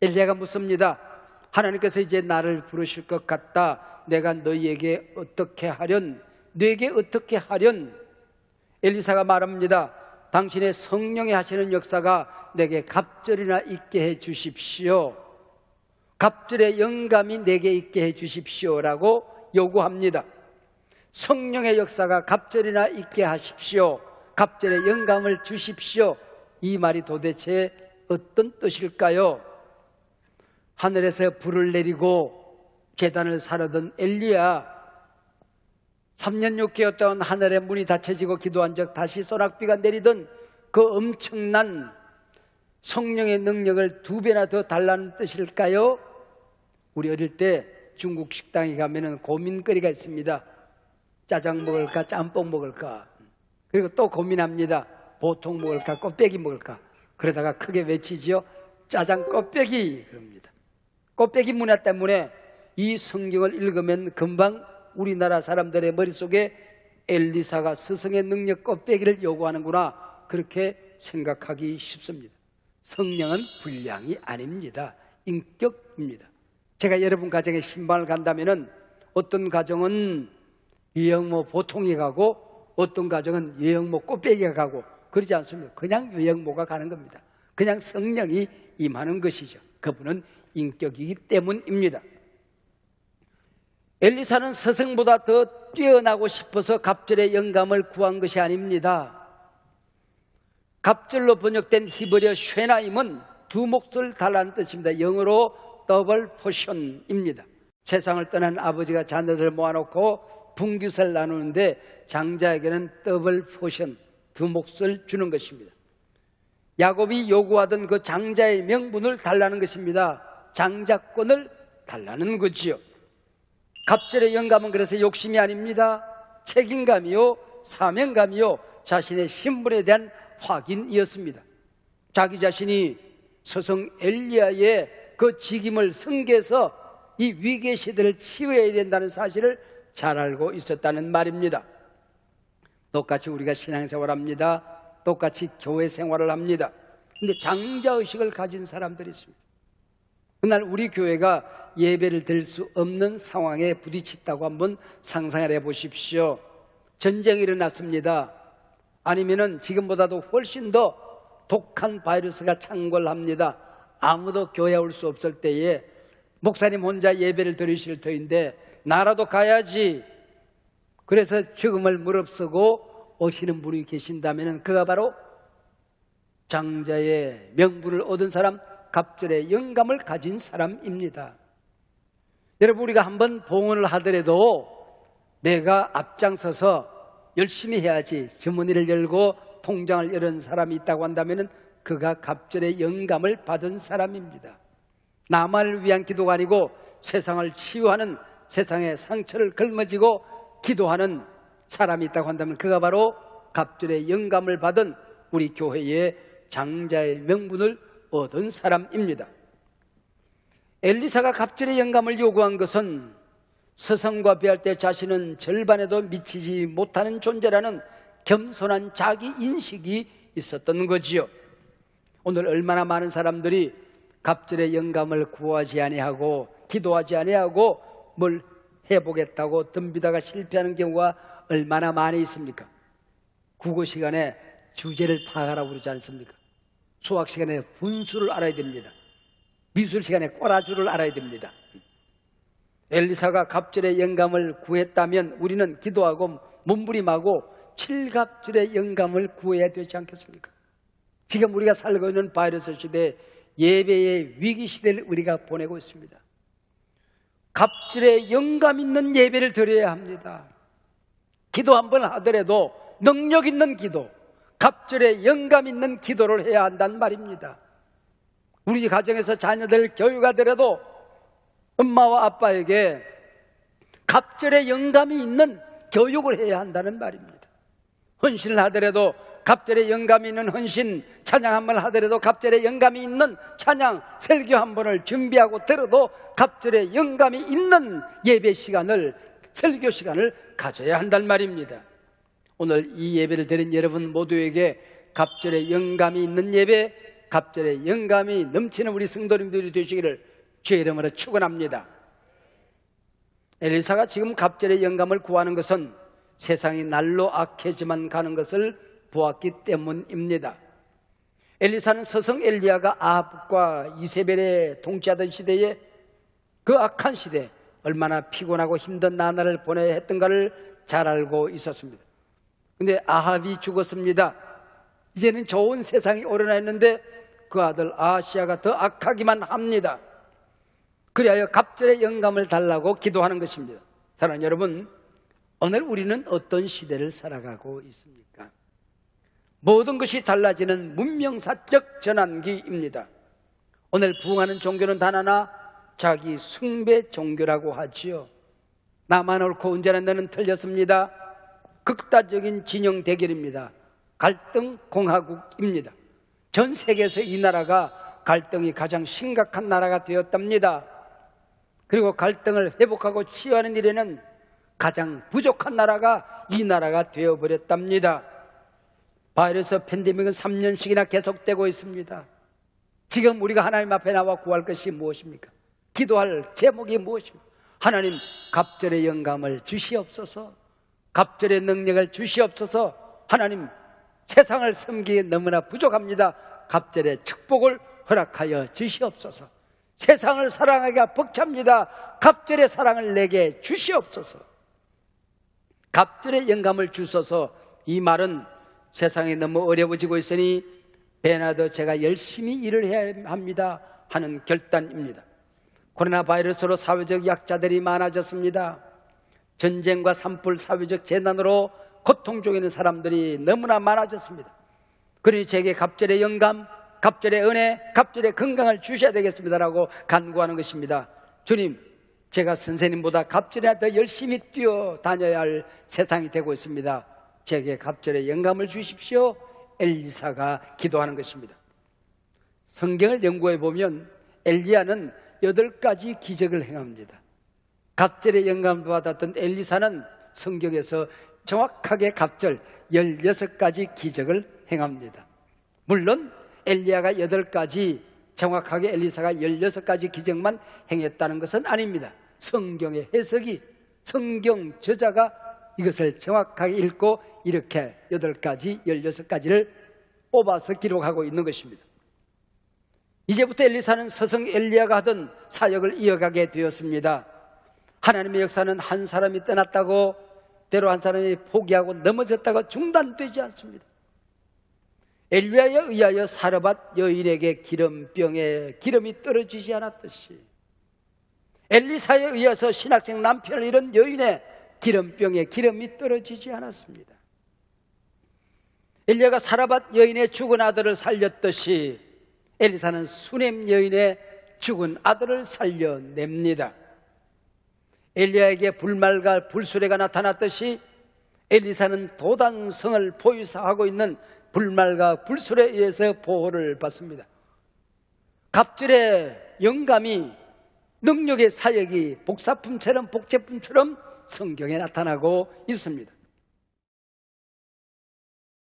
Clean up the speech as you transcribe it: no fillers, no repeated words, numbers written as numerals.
엘리야가 묻습니다. 하나님께서 이제 나를 부르실 것 같다. 내가 너희에게 어떻게 하련? 너에게 어떻게 하련? 엘리사가 말합니다. 당신의 성령이 하시는 역사가 내게 갑절이나 있게 해 주십시오. 갑절의 영감이 내게 있게 해 주십시오라고 요구합니다. 성령의 역사가 갑절이나 있게 하십시오. 갑절의 영감을 주십시오. 이 말이 도대체 어떤 뜻일까요? 하늘에서 불을 내리고 제단을 사르던 엘리야, 3년 6개월 동안 하늘의 문이 닫혀지고 기도한 적 다시 소낙비가 내리던 그 엄청난 성령의 능력을 2배나 더 달라는 뜻일까요? 우리 어릴 때 중국 식당에 가면은 고민거리가 있습니다. 짜장 먹을까 짬뽕 먹을까, 그리고 또 고민합니다. 보통 먹을까 곱빼기 먹을까. 그러다가 크게 외치지요. 짜장 곱빼기 그럽니다. 곱빼기 문화 때문에 이 성경을 읽으면 금방 우리나라 사람들의 머릿속에 엘리사가 스승의 능력 곱빼기를 요구하는구나, 그렇게 생각하기 쉽습니다. 성령은 분량이 아닙니다. 인격입니다. 제가 여러분 가정에 신방을 간다면은 어떤 가정은 유형모 보통이 가고 어떤 가정은 유형모 곱빼기가 가고 그러지 않습니다. 그냥 유형모가 가는 겁니다. 그냥 성령이 임하는 것이죠. 그분은 인격이기 때문입니다. 엘리사는 스승보다 더 뛰어나고 싶어서 갑절의 영감을 구한 것이 아닙니다. 갑절로 번역된 히브리어 쉐나임은 두 몫을 달라는 뜻입니다. 영어로 더블 포션입니다. 세상을 떠난 아버지가 자녀들을 모아놓고 분깃을 나누는데 장자에게는 더블 포션, 두 몫을 주는 것입니다. 야곱이 요구하던 그 장자의 명분을 달라는 것입니다. 장자권을 달라는 거지요. 갑절의 영감은 그래서 욕심이 아닙니다. 책임감이요, 사명감이요, 자신의 신분에 대한 확인이었습니다. 자기 자신이 스승 엘리야의 그 직임을 승계해서 이 위기의 시대를 치유해야 된다는 사실을 잘 알고 있었다는 말입니다. 똑같이 우리가 신앙생활을 합니다. 똑같이 교회 생활을 합니다. 그런데 장자의식을 가진 사람들이 있습니다. 그날 우리 교회가 예배를 드릴 수 없는 상황에 부딪혔다고 한번 상상을 해보십시오. 전쟁이 일어났습니다. 아니면은 지금보다도 훨씬 더 독한 바이러스가 창궐합니다. 아무도 교회에 올 수 없을 때에 목사님 혼자 예배를 드리실 터인데 나라도 가야지. 그래서 죽음을 무릅쓰고 오시는 분이 계신다면 그가 바로 장자의 명분을 얻은 사람, 갑절의 영감을 가진 사람입니다. 여러분, 우리가 한번 봉헌을 하더라도 내가 앞장서서 열심히 해야지 주머니를 열고 통장을 열은 사람이 있다고 한다면 그가 갑절의 영감을 받은 사람입니다. 나만을 위한 기도가 아니고 세상을 치유하는, 세상의 상처를 걸머지고 기도하는 사람이 있다고 한다면 그가 바로 갑절의 영감을 받은 우리 교회의 장자의 명분을 얻은 사람입니다. 엘리사가 갑절의 영감을 요구한 것은 스승과 비할 때 자신은 절반에도 미치지 못하는 존재라는 겸손한 자기 인식이 있었던 거지요. 오늘 얼마나 많은 사람들이 갑절의 영감을 구하지 아니하고 기도하지 아니하고 뭘 해보겠다고 덤비다가 실패하는 경우가 얼마나 많이 있습니까? 국어 시간에 주제를 파악하라고 그러지 않습니까? 수학 시간에 분수를 알아야 됩니다. 미술 시간에 꼬라주를 알아야 됩니다. 엘리사가 갑절의 영감을 구했다면 우리는 기도하고 몸부림하고 칠갑절의 영감을 구해야 되지 않겠습니까? 지금 우리가 살고 있는 바이러스 시대, 예배의 위기 시대를 우리가 보내고 있습니다. 갑절의 영감 있는 예배를 드려야 합니다. 기도 한번 하더라도 능력 있는 기도, 갑절의 영감 있는 기도를 해야 한다는 말입니다. 우리 가정에서 자녀들 교육하더라도 엄마와 아빠에게 갑절의 영감이 있는 교육을 해야 한다는 말입니다. 헌신을 하더라도 갑절의 영감이 있는 헌신, 찬양 한 번 하더라도 갑절의 영감이 있는 찬양, 설교 한 번을 준비하고 들어도 갑절의 영감이 있는 예배 시간을, 설교 시간을 가져야 한단 말입니다. 오늘 이 예배를 드린 여러분 모두에게 갑절의 영감이 있는 예배, 갑절의 영감이 넘치는 우리 성도님들이 되시기를 주의 이름으로 축원합니다. 엘리사가 지금 갑절의 영감을 구하는 것은 세상이 날로 악해지만 가는 것을 보았기 때문입니다. 엘리사는 서성 엘리야가 아합과 이세벨에 통치하던 시대에 그 악한 시대에 얼마나 피곤하고 힘든 나날을 보내야 했던가를 잘 알고 있었습니다. 그런데 아합이 죽었습니다. 이제는 좋은 세상이 오려나 했는데 그 아들 아하시야가 더 악하기만 합니다. 그리하여 갑절의 영감을 달라고 기도하는 것입니다. 사랑하는 여러분, 오늘 우리는 어떤 시대를 살아가고 있습니까? 모든 것이 달라지는 문명사적 전환기입니다. 오늘 부흥하는 종교는 단 하나, 자기 숭배 종교라고 하지요. 나만 옳고 온전한 너는 틀렸습니다. 극단적인 진영 대결입니다. 갈등 공화국입니다. 전 세계에서 이 나라가 갈등이 가장 심각한 나라가 되었답니다. 그리고 갈등을 회복하고 치유하는 일에는 가장 부족한 나라가 이 나라가 되어버렸답니다. 바이러스 팬데믹은 3년씩이나 계속되고 있습니다. 지금 우리가 하나님 앞에 나와 구할 것이 무엇입니까? 기도할 제목이 무엇입니까? 하나님, 갑절의 영감을 주시옵소서. 갑절의 능력을 주시옵소서. 하나님, 세상을 섬기기에 너무나 부족합니다. 갑절의 축복을 허락하여 주시옵소서. 세상을 사랑하기가 벅찹니다. 갑절의 사랑을 내게 주시옵소서. 갑절의 영감을 주소서. 이 말은 세상이 너무 어려워지고 있으니 배나더 제가 열심히 일을 해야 합니다 하는 결단입니다. 코로나 바이러스로 사회적 약자들이 많아졌습니다. 전쟁과 산불, 사회적 재난으로 고통 중에 있는 사람들이 너무나 많아졌습니다. 그러니 제게 갑절의 영감, 갑절의 은혜, 갑절의 건강을 주셔야 되겠습니다라고 간구하는 것입니다. 주님, 제가 선생님보다 갑절에 더 열심히 뛰어다녀야 할 세상이 되고 있습니다. 제게 갑절의 영감을 주십시오. 엘리사가 기도하는 것입니다. 성경을 연구해 보면 엘리야는 8가지 기적을 행합니다. 갑절의 영감을 받았던 엘리사는 성경에서 정확하게 갑절 16가지 기적을 행합니다. 물론 엘리야가 8가지, 정확하게 엘리사가 16가지 기적만 행했다는 것은 아닙니다. 성경의 해석이, 성경 저자가 이것을 정확하게 읽고 이렇게 8가지, 16가지를 뽑아서 기록하고 있는 것입니다. 이제부터 엘리사는 서성 엘리야가 하던 사역을 이어가게 되었습니다. 하나님의 역사는 한 사람이 떠났다고, 때로 한 사람이 포기하고 넘어졌다고 중단되지 않습니다. 엘리야에 의하여 사르밧 여인에게 기름병에 기름이 떨어지지 않았듯이 엘리사에 의해서 신학생 남편을 잃은 여인의 기름병에 기름이 떨어지지 않았습니다. 엘리야가 사르밧 여인의 죽은 아들을 살렸듯이 엘리사는 수넴 여인의 죽은 아들을 살려냅니다. 엘리야에게 불말과 불수레가 나타났듯이 엘리사는 도단성을 보유사하고 있는 불말과 불술에 의해서 보호를 받습니다. 갑절의 영감이, 능력의 사역이 복사품처럼, 복제품처럼 성경에 나타나고 있습니다.